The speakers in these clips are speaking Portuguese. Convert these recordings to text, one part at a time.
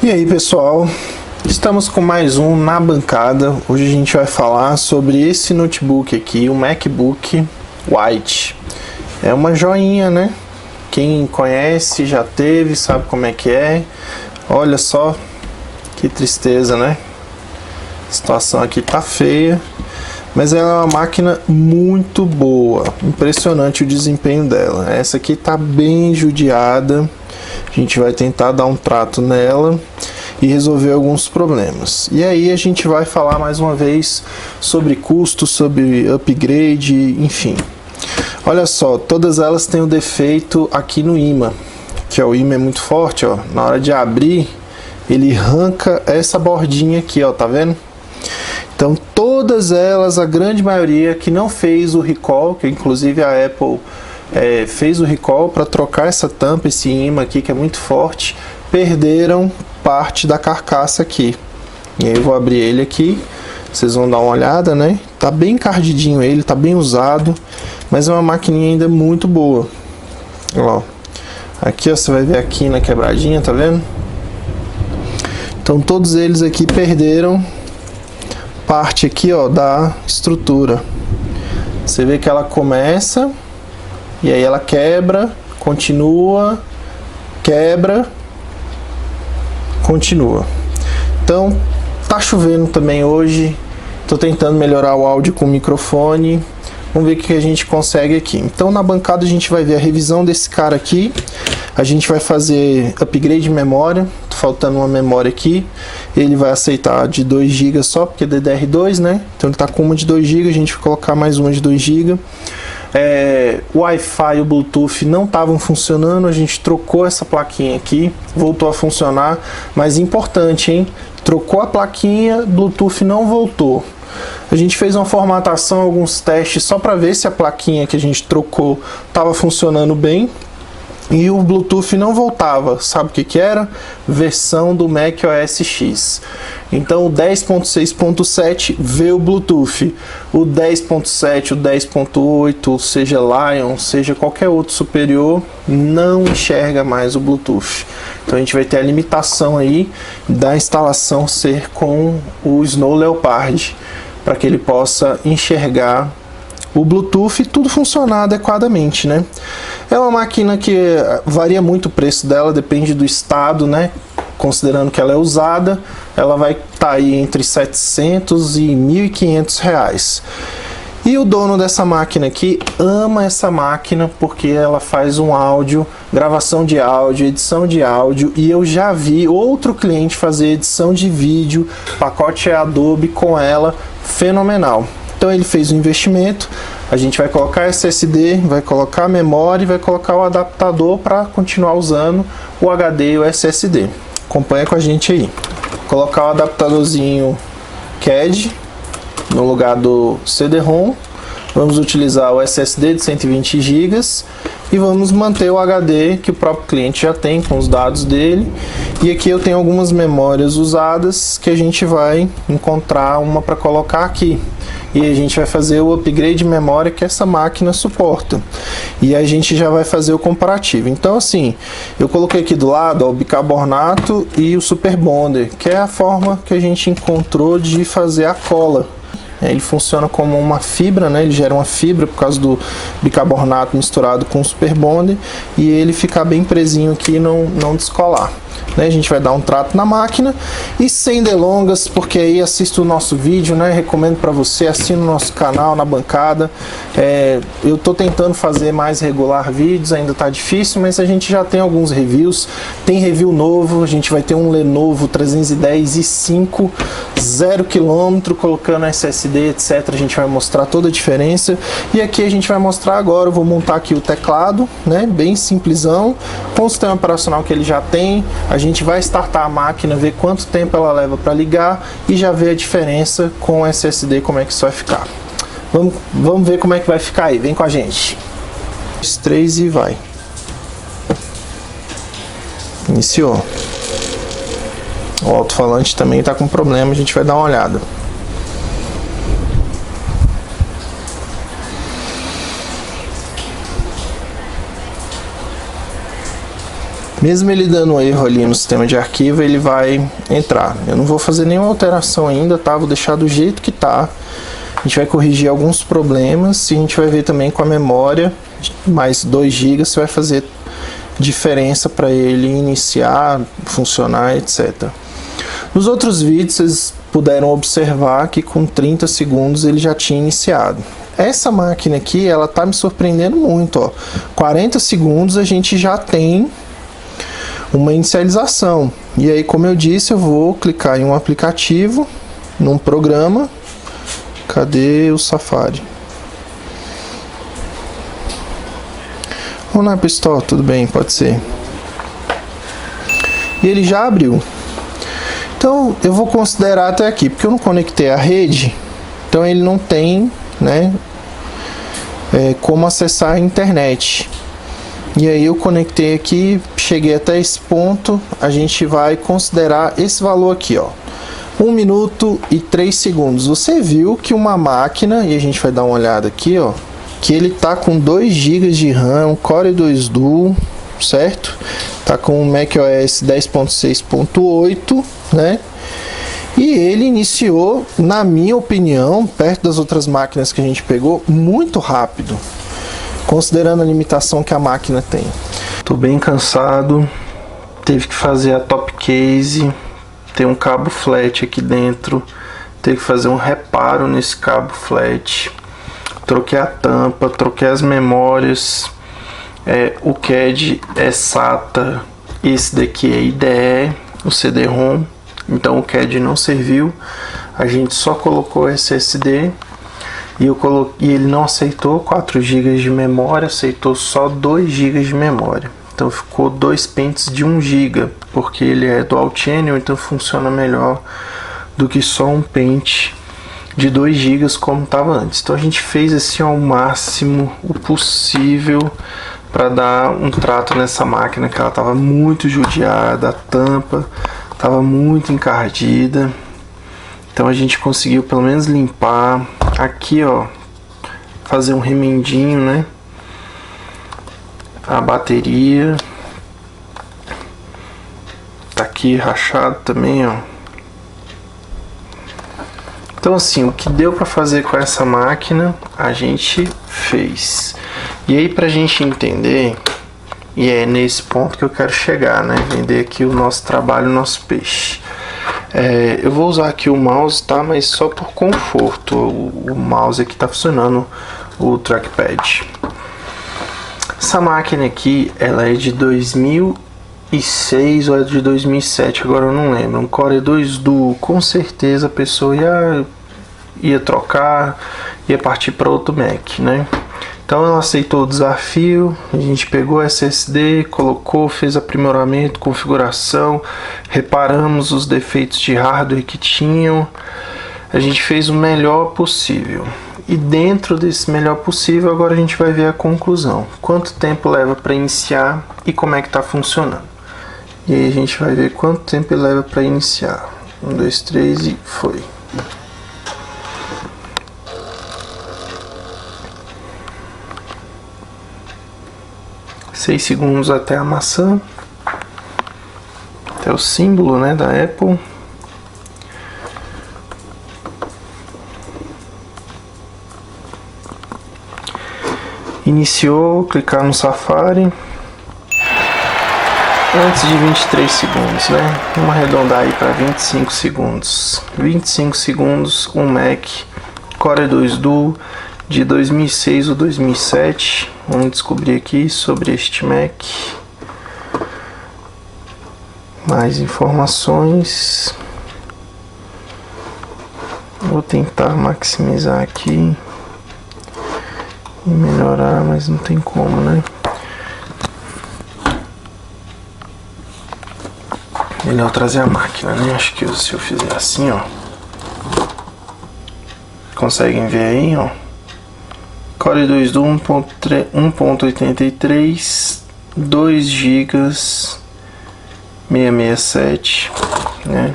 E aí pessoal, estamos com mais um Na Bancada. Hoje a gente vai falar sobre esse notebook aqui, o MacBook White. É uma joinha, né? Quem conhece, já teve, sabe como é que é. Olha só que tristeza, né? A situação aqui tá feia, mas ela é uma máquina muito boa. Impressionante o desempenho dela. Essa aqui tá bem judiada. A gente vai tentar dar um trato nela e resolver alguns problemas. E aí a gente vai falar mais uma vez sobre custo, sobre upgrade, enfim. Olha só, todas elas têm um defeito aqui no ímã, que o ímã é muito forte, ó. Na hora de abrir, ele arranca essa bordinha aqui, ó, tá vendo? Então todas elas, a grande maioria que não fez o recall, que inclusive a Apple fez o recall para trocar essa tampa, esse ímã aqui que é muito forte, perderam parte da carcaça aqui. E aí eu vou abrir ele aqui, vocês vão dar uma olhada, né? Tá bem encardidinho ele, tá bem usado, mas é uma maquininha ainda muito boa. Ó, aqui ó, você vai ver aqui na quebradinha, tá vendo? Então todos eles aqui perderam parte aqui ó da estrutura. Você vê que ela começa e aí ela quebra, continua, quebra, continua. Então tá chovendo também hoje, tô tentando melhorar o áudio com o microfone. Vamos ver o que a gente consegue aqui. Então na bancada a gente vai ver a revisão desse cara aqui. A gente vai fazer upgrade de memória. Tô faltando uma memória aqui. Ele vai aceitar de 2 GB só, porque é DDR2, né? Então ele tá com uma de 2 GB, a gente vai colocar mais uma de 2 GB. O Wi-Fi e o Bluetooth não estavam funcionando, a gente trocou essa plaquinha aqui, voltou a funcionar, mas importante, hein? Trocou a plaquinha, Bluetooth não voltou. A gente fez uma formatação, alguns testes só para ver se a plaquinha que a gente trocou estava funcionando bem. E o Bluetooth não voltava, sabe o que que era? Versão do macOS X. Então o 10.6.7 veio o Bluetooth. O 10.7, o 10.8, seja Lion, seja qualquer outro superior, não enxerga mais o Bluetooth. Então a gente vai ter a limitação aí da instalação ser com o Snow Leopard, para que ele possa enxergar o Bluetooth e tudo funcionar adequadamente, né? É uma máquina que varia muito o preço dela, depende do estado, né? Considerando que ela é usada, ela vai estar aí entre 700 e 1.500 reais. E o dono dessa máquina aqui ama essa máquina porque ela faz um áudio, gravação de áudio, edição de áudio, e eu já vi outro cliente fazer edição de vídeo, pacote Adobe com ela, fenomenal. Então ele fez um investimento, a gente vai colocar SSD, vai colocar a memória e vai colocar o adaptador para continuar usando o HD e o SSD. Acompanha com a gente aí. Colocar o adaptadorzinho CAD no lugar do CD-ROM. Vamos utilizar o SSD de 120 GB e vamos manter o HD que o próprio cliente já tem com os dados dele. E aqui eu tenho algumas memórias usadas que a gente vai encontrar uma para colocar aqui. E a gente vai fazer o upgrade de memória que essa máquina suporta. E a gente já vai fazer o comparativo. Então assim, eu coloquei aqui do lado ó, o bicarbonato e o Super Bonder, que é a forma que a gente encontrou de fazer a cola. Ele funciona como uma fibra, né? Ele gera uma fibra por causa do bicarbonato misturado com o Super Bonder e ele fica bem presinho aqui e não descolar. Né? A gente vai dar um trato na máquina e sem delongas, porque aí assista o nosso vídeo, né? Recomendo para você, assina o nosso canal Na Bancada. Eu tô tentando fazer mais regular vídeos, ainda tá difícil, mas a gente já tem alguns reviews. Tem review novo, a gente vai ter um Lenovo 310 i5 0 km colocando SSD, etc. A gente vai mostrar toda a diferença. E aqui a gente vai mostrar agora, eu vou montar aqui o teclado, né? Bem simplesão, com o sistema operacional que ele já tem. A gente vai startar a máquina, ver quanto tempo ela leva para ligar e já ver a diferença com o SSD, como é que isso vai ficar. Vamos ver como é que vai ficar aí, vem com a gente. 3 e vai. Iniciou. O alto-falante também está com problema, a gente vai dar uma olhada. Mesmo ele dando um erro ali no sistema de arquivo, ele vai entrar. Eu não vou fazer nenhuma alteração ainda, tá? Vou deixar do jeito que tá. A gente vai corrigir alguns problemas e a gente vai ver também com a memória, mais 2 GB, se vai fazer diferença para ele iniciar, funcionar, etc. Nos outros vídeos vocês puderam observar que com 30 segundos ele já tinha iniciado. Essa máquina aqui, ela tá me surpreendendo muito, ó. 40 segundos a gente já tem uma inicialização. E aí, como eu disse, eu vou clicar em um aplicativo, num programa. Cadê o Safari? Olá, pessoal, tudo bem? Pode ser. E ele já abriu. Então, eu vou considerar até aqui, porque eu não conectei a rede, então ele não tem, né, como acessar a internet. E aí eu conectei aqui, cheguei até esse ponto, a gente vai considerar esse valor aqui, ó. 1 minuto e 3 segundos. Você viu que uma máquina, e a gente vai dar uma olhada aqui, ó, que ele tá com 2 GB de RAM, Core 2 Duo, certo? Tá com o macOS 10.6.8, né? E ele iniciou, na minha opinião, perto das outras máquinas que a gente pegou, muito rápido, considerando a limitação que a máquina tem. Tô bem cansado, teve que fazer a top case, tem um cabo flat aqui dentro, teve que fazer um reparo nesse cabo flat, troquei a tampa, troquei as memórias, o CAD é SATA, esse daqui é IDE, o CD-ROM, então o CAD não serviu, a gente só colocou SSD e ele não aceitou 4 GB de memória, aceitou só 2 GB de memória. Então ficou 2 pentes de 1 GB, porque ele é dual channel, então funciona melhor do que só um pente de 2 GB como estava antes. Então a gente fez assim ao máximo o possível para dar um trato nessa máquina, que ela estava muito judiada, a tampa estava muito encardida. Então a gente conseguiu pelo menos limpar aqui, ó, fazer um remendinho, né? A bateria tá aqui rachado também, ó. Então assim, o que deu para fazer com essa máquina, a gente fez. E aí, pra gente entender, e é nesse ponto que eu quero chegar, né? Vender aqui o nosso trabalho, o nosso peixe. Eu vou usar aqui o mouse, tá? Mas só por conforto. O mouse aqui tá funcionando, o trackpad. Essa máquina aqui, ela é de 2006 ou é de 2007, agora eu não lembro. Um Core 2 Duo, com certeza a pessoa ia trocar, ia partir para outro Mac, né? Então ela aceitou o desafio, a gente pegou o SSD, colocou, fez aprimoramento, configuração, reparamos os defeitos de hardware que tinham, a gente fez o melhor possível. E dentro desse melhor possível, agora a gente vai ver a conclusão. Quanto tempo leva para iniciar e como é que está funcionando. E aí a gente vai ver quanto tempo ele leva para iniciar. 1, 2, 3 e foi. Segundos até a maçã, até o símbolo, né, da Apple. Iniciou, clicar no Safari. Antes de 23 segundos, né? Vamos arredondar aí para 25 segundos. 25 segundos, um Mac Core 2 Duo de 2006 ou 2007. Vamos descobrir aqui sobre este Mac. Mais informações. Vou tentar maximizar aqui e melhorar, mas não tem como, né? Melhor trazer a máquina, né? Acho que se eu fizer assim, ó, conseguem ver aí, ó. Core 2 Duo 1.83, 2 GB, 667, né?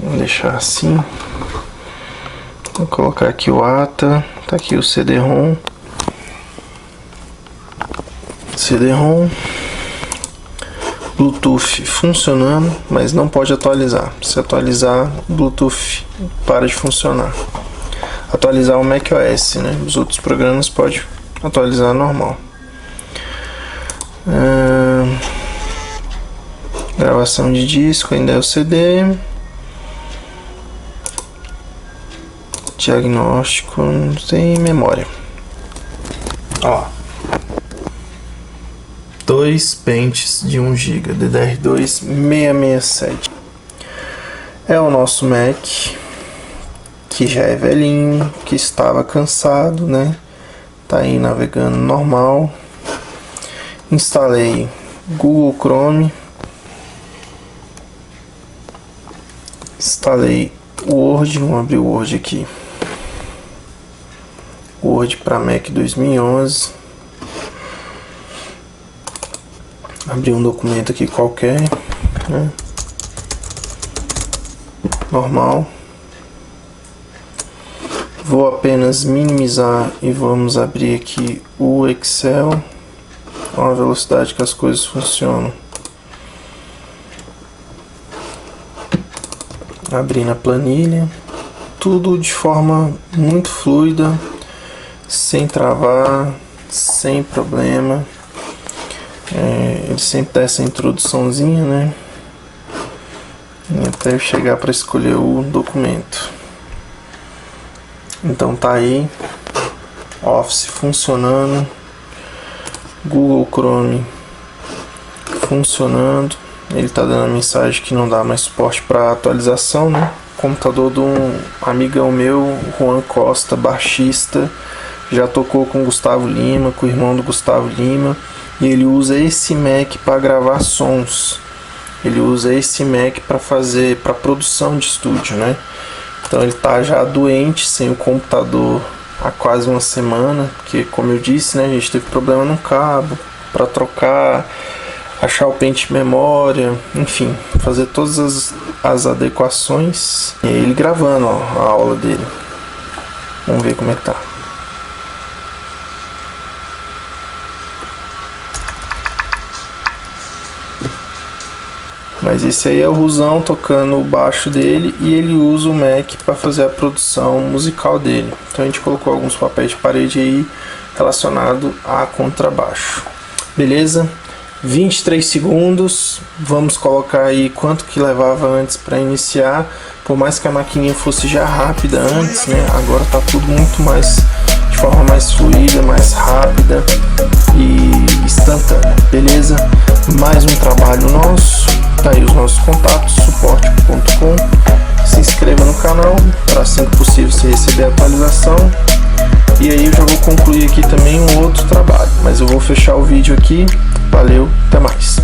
Vou deixar assim. Vou colocar aqui o ATA, tá aqui o CD-ROM. CD-ROM. Bluetooth funcionando, mas não pode atualizar. Se atualizar, o Bluetooth para de funcionar. Atualizar o macOS, né? Os outros programas pode atualizar normal. Gravação de disco, ainda é o CD. Diagnóstico, não tem memória. Ó, 2 pentes de 1 GB, DDR2 667. É o nosso Mac, que já é velhinho, que estava cansado, né? Tá aí navegando normal. Instalei Google Chrome. Instalei Word, vamos abrir o Word aqui. Word para Mac 2011. Abri um documento aqui qualquer, né? Normal. Vou apenas minimizar e vamos abrir aqui o Excel. Olha a velocidade que as coisas funcionam. Abrir na planilha. Tudo de forma muito fluida, sem travar, sem problema. Ele sempre dá essa introduçãozinha, né? Até eu chegar para escolher o documento. Então tá aí, Office funcionando, Google Chrome funcionando. Ele tá dando a mensagem que não dá mais suporte para atualização, né? Computador de um amigão meu, Juan Costa, baixista, já tocou com o Gustavo Lima, com o irmão do Gustavo Lima, e ele usa esse Mac para gravar sons. Ele usa esse Mac para produção de estúdio, né? Então ele tá já doente, sem o computador há quase uma semana, porque como eu disse, né, a gente teve problema no cabo para trocar, achar o pente memória, enfim, fazer todas as adequações. E aí ele gravando, ó, a aula dele. Vamos ver como é que tá. Mas esse aí é o Rusão tocando o baixo dele, e ele usa o Mac para fazer a produção musical dele. Então a gente colocou alguns papéis de parede aí relacionado a contrabaixo. Beleza? 23 segundos. Vamos colocar aí quanto que levava antes para iniciar. Por mais que a maquininha fosse já rápida antes, né? Agora tá tudo muito mais de forma mais fluida, mais rápida e instantânea. Beleza? Mais um trabalho nosso. Tá aí os nossos contatos, suporte.com. Se inscreva no canal para assim que possível você receber a atualização. E aí eu já vou concluir aqui também um outro trabalho, mas eu vou fechar o vídeo aqui. Valeu, até mais.